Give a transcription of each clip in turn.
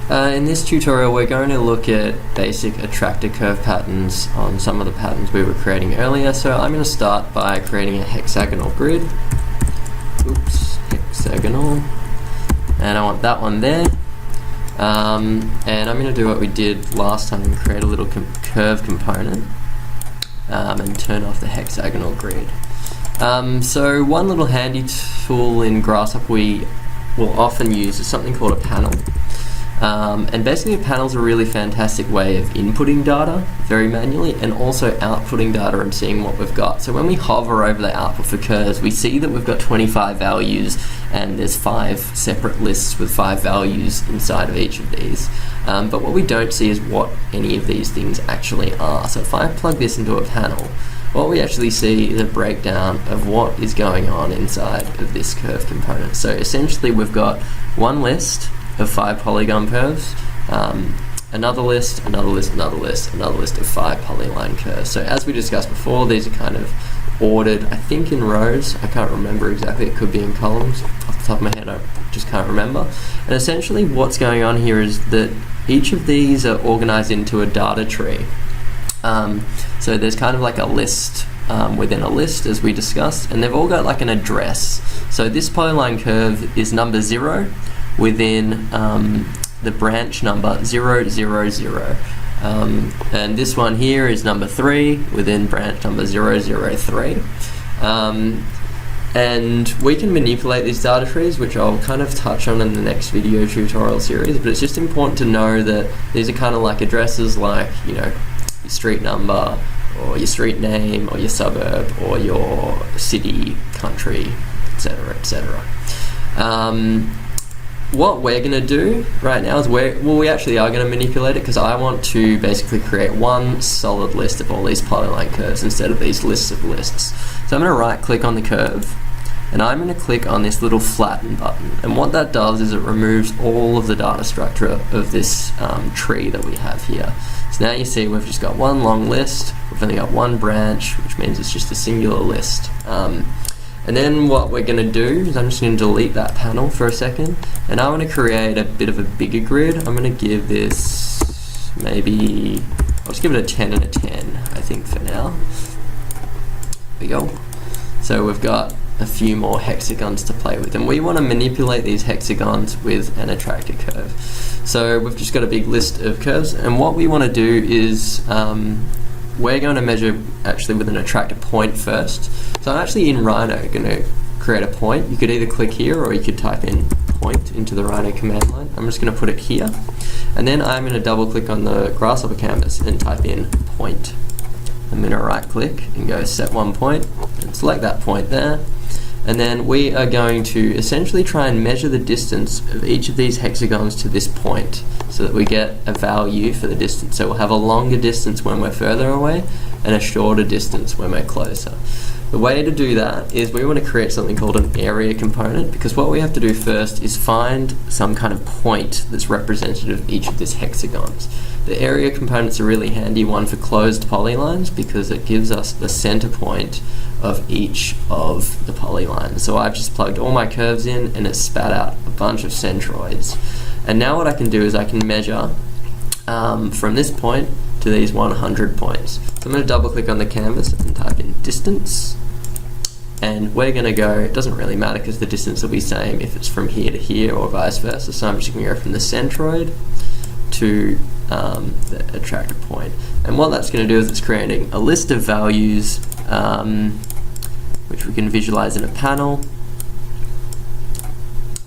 In this tutorial we're going to look at basic attractor curve patterns on some of the patterns we were creating earlier. So I'm going to start by creating a hexagonal grid. Oops, hexagonal. And I want that one there. And I'm going to do what we did last time and create a little curve component and turn off the hexagonal grid. So one little handy tool in Grasshopper we will often use is something called a panel. And basically a panel is a really fantastic way of inputting data very manually and also outputting data and seeing what we've got. So when we hover over the output for curves, we see that we've got 25 values and there's 5 separate lists with 5 values inside of each of these. But what we don't see is what any of these things actually are. So if I plug this into a panel, what we actually see is a breakdown of what is going on inside of this curve component. So essentially we've got one list of 5 polygon curves, another list, another list, another list, another list of 5 polyline curves. So as we discussed before, these are kind of ordered, I think in rows, I can't remember exactly, it could be in columns, off the top of my head I just can't remember. And essentially what's going on here is that each of these are organized into a data tree. So there's kind of like a list within a list, as we discussed, and they've all got like an address. So this polyline curve is number 0 within the branch number 0, 0, 0. And this one here is number 3 within branch number 0, 0, 3. And we can manipulate these data trees, which I'll kind of touch on in the next video tutorial series, but it's just important to know that these are kind of like addresses like, you know, your street number, or your street name, or your suburb, or your city, country, etc., etc. What we're going to do right now is we actually are going to manipulate it, because I want to basically create one solid list of all these polyline curves instead of these lists of lists. So I'm going to right click on the curve and I'm going to click on this little flatten button, and what that does is it removes all of the data structure of this tree that we have here. So now you see we've just got one long list, we've only got one branch, which means it's just a singular list. And then what we're going to do is I'm just going to delete that panel for a second, and I want to create a bit of a bigger grid. I'm going to give this maybe, I'll just give it a 10 and a 10, I think, for now. There we go. So we've got a few more hexagons to play with, and we want to manipulate these hexagons with an attractor curve. So we've just got a big list of curves, and what we want to do is we're going to measure actually with an attractor point first. So I'm actually in Rhino going to create a point. You could either click here or you could type in point into the Rhino command line. I'm just going to put it here, and then I'm going to double click on the Grasshopper canvas and type in point. I'm going to right click and go set one point and select that point there, and then we are going to essentially try and measure the distance of each of these hexagons to this point so that we get a value for the distance. So we'll have a longer distance when we're further away and a shorter distance when we're closer. The way to do that is we want to create something called an area component, because what we have to do first is find some kind of point that's representative of each of these hexagons. The area component's a really handy one for closed polylines because it gives us the center point of each of the polylines. So I've just plugged all my curves in and it spat out a bunch of centroids. And now what I can do is I can measure from this point to these 100 points. So I'm going to double click on the canvas and type in distance, and we're going to go, it doesn't really matter because the distance will be same if it's from here to here or vice versa, so I'm just going to go from the centroid to the attractor point. And what that's going to do is it's creating a list of values which we can visualize in a panel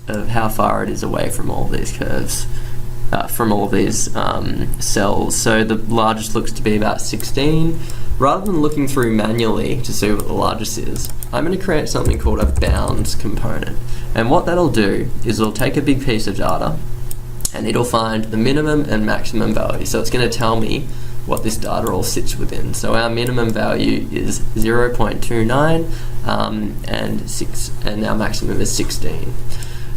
of how far it is away from all these curves, from all these cells. So the largest looks to be about 16. Rather than looking through manually to see what the largest is, I'm going to create something called a bounds component. And what that'll do is it'll take a big piece of data and it'll find the minimum and maximum value. So it's going to tell me what this data all sits within. So our minimum value is 0.29 and our maximum is 16.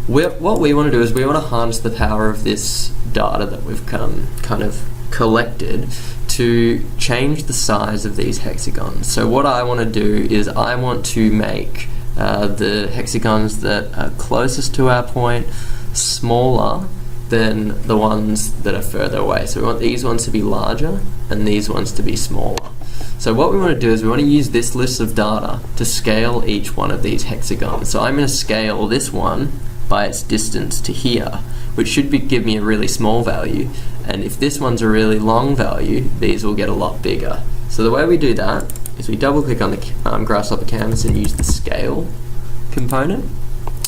What we want to do is we want to harness the power of this data that we've kind of collected to change the size of these hexagons. So what I want to do is I want to make the hexagons that are closest to our point smaller than the ones that are further away. So we want these ones to be larger and these ones to be smaller. So what we want to do is we want to use this list of data to scale each one of these hexagons. So I'm going to scale this one by its distance to here, which should give me a really small value. And if this one's a really long value, these will get a lot bigger. So the way we do that is we double click on the Grasshopper canvas and use the scale component.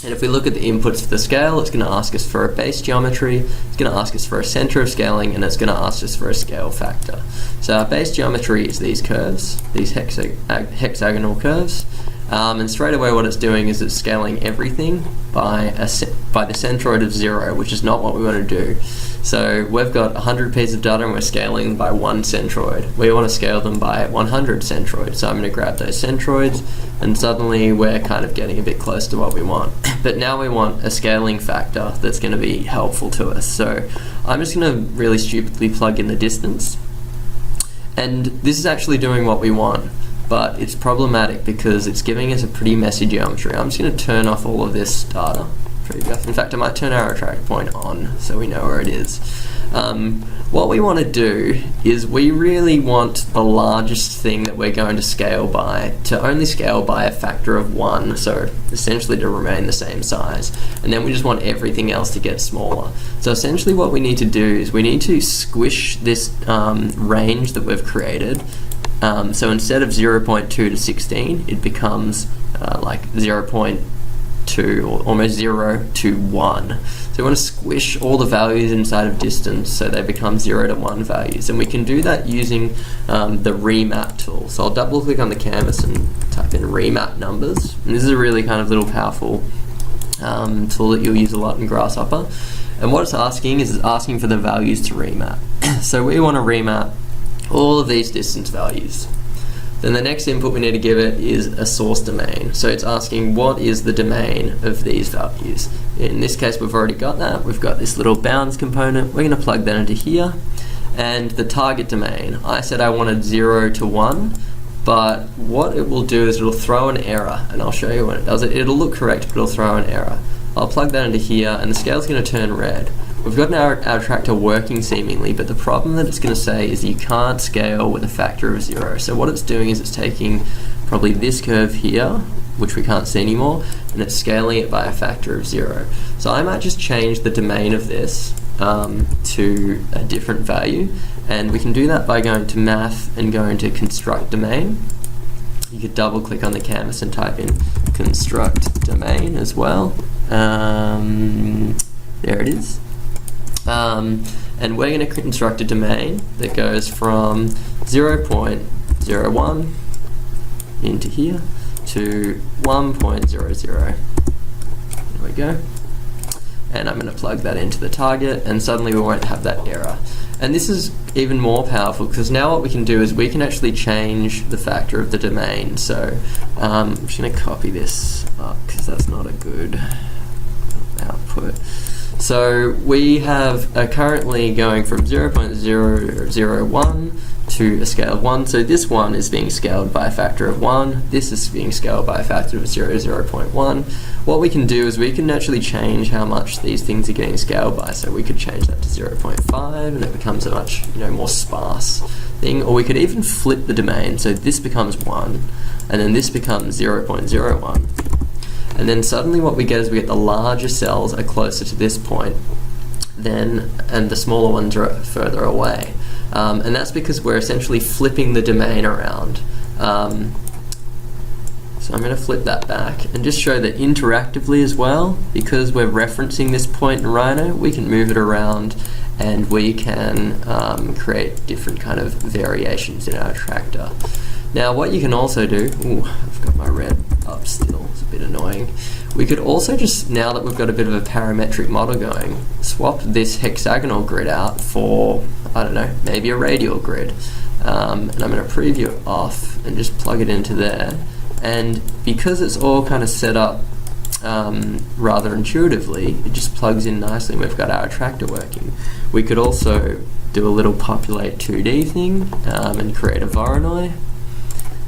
And if we look at the inputs for the scale, it's going to ask us for a base geometry, it's going to ask us for a center of scaling, and it's going to ask us for a scale factor. So our base geometry is these curves, these hexagonal curves. And straight away what it's doing is it's scaling everything by the centroid of 0, which is not what we want to do. So we've got 100 pieces of data and we're scaling by 1 centroid. We want to scale them by 100 centroids. So I'm going to grab those centroids, and suddenly we're kind of getting a bit close to what we want. But now we want a scaling factor that's going to be helpful to us. So I'm just going to really stupidly plug in the distance. And this is actually doing what we want, but it's problematic because it's giving us a pretty messy geometry. I'm just going to turn off all of this data. In fact, I might turn our attract point on so we know where it is. What we want to do is we really want the largest thing that we're going to scale by to only scale by a factor of 1, so essentially to remain the same size. And then we just want everything else to get smaller. So essentially what we need to do is we need to squish this range that we've created. So instead of 0.2 to 16, it becomes like 0.2 or almost 0 to 1. So we want to squish all the values inside of distance so they become 0 to 1 values. And we can do that using the Remap tool. So I'll double click on the canvas and type in Remap numbers. And this is a really kind of little powerful tool that you'll use a lot in Grasshopper. And what it's asking is it's asking for the values to remap. So we want to remap all of these distance values. Then the next input we need to give it is a source domain. So it's asking what is the domain of these values. In this case we've already got that. We've got this little bounds component. We're going to plug that into here. And the target domain, I said I wanted 0 to 1, but what it will do is it'll throw an error, and I'll show you when it does it. It'll look correct, but it'll throw an error. I'll plug that into here and the scale's going to turn red. We've got our attractor working seemingly, but the problem that it's going to say is you can't scale with a factor of 0. So what it's doing is it's taking probably this curve here, which we can't see anymore, and it's scaling it by a factor of 0. So I might just change the domain of this to a different value, and we can do that by going to Math and going to Construct Domain. You could double click on the canvas and type in Construct Domain as well. There it is. And we're going to construct a domain that goes from 0.01 into here to 1.00. There we go. And I'm going to plug that into the target, and suddenly we won't have that error. And this is even more powerful because now what we can do is we can actually change the factor of the domain. So I'm just going to copy this up because that's not a good output. So we are currently going from 0.001 to a scale of 1. So this one is being scaled by a factor of 1. This is being scaled by a factor of 0.1. What we can do is we can actually change how much these things are getting scaled by. So we could change that to 0.5 and it becomes a much more sparse thing. Or we could even flip the domain. So this becomes 1 and then this becomes 0.01. And then suddenly what we get is we get the larger cells are closer to this point and the smaller ones are further away. And that's because we're essentially flipping the domain around. So I'm going to flip that back and just show that interactively as well, because we're referencing this point in Rhino, we can move it around and we can create different kind of variations in our attractor. Now what you can also do, I've got my red up still, it's a bit annoying. We could also just, now that we've got a bit of a parametric model going, swap this hexagonal grid out for, I don't know, maybe a radial grid. And I'm going to preview it off and just plug it into there. And because it's all kind of set up rather intuitively, it just plugs in nicely and we've got our attractor working. We could also do a little populate 2D thing and create a Voronoi.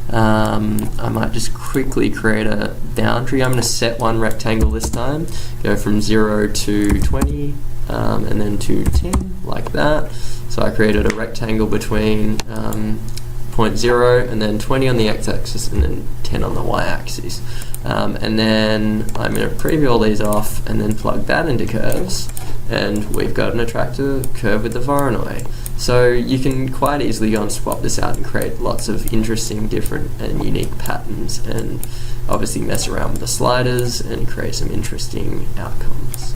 I might just quickly create a boundary. I'm going to set one rectangle this time, go from 0 to 20, and then to 10, like that. So I created a rectangle between 0.0 and then 20 on the x-axis and then 10 on the y-axis. And then I'm going to preview all these off and then plug that into curves, and we've got an attractor curve with the Voronoi. So you can quite easily go and swap this out and create lots of interesting, different and unique patterns, and obviously mess around with the sliders and create some interesting outcomes.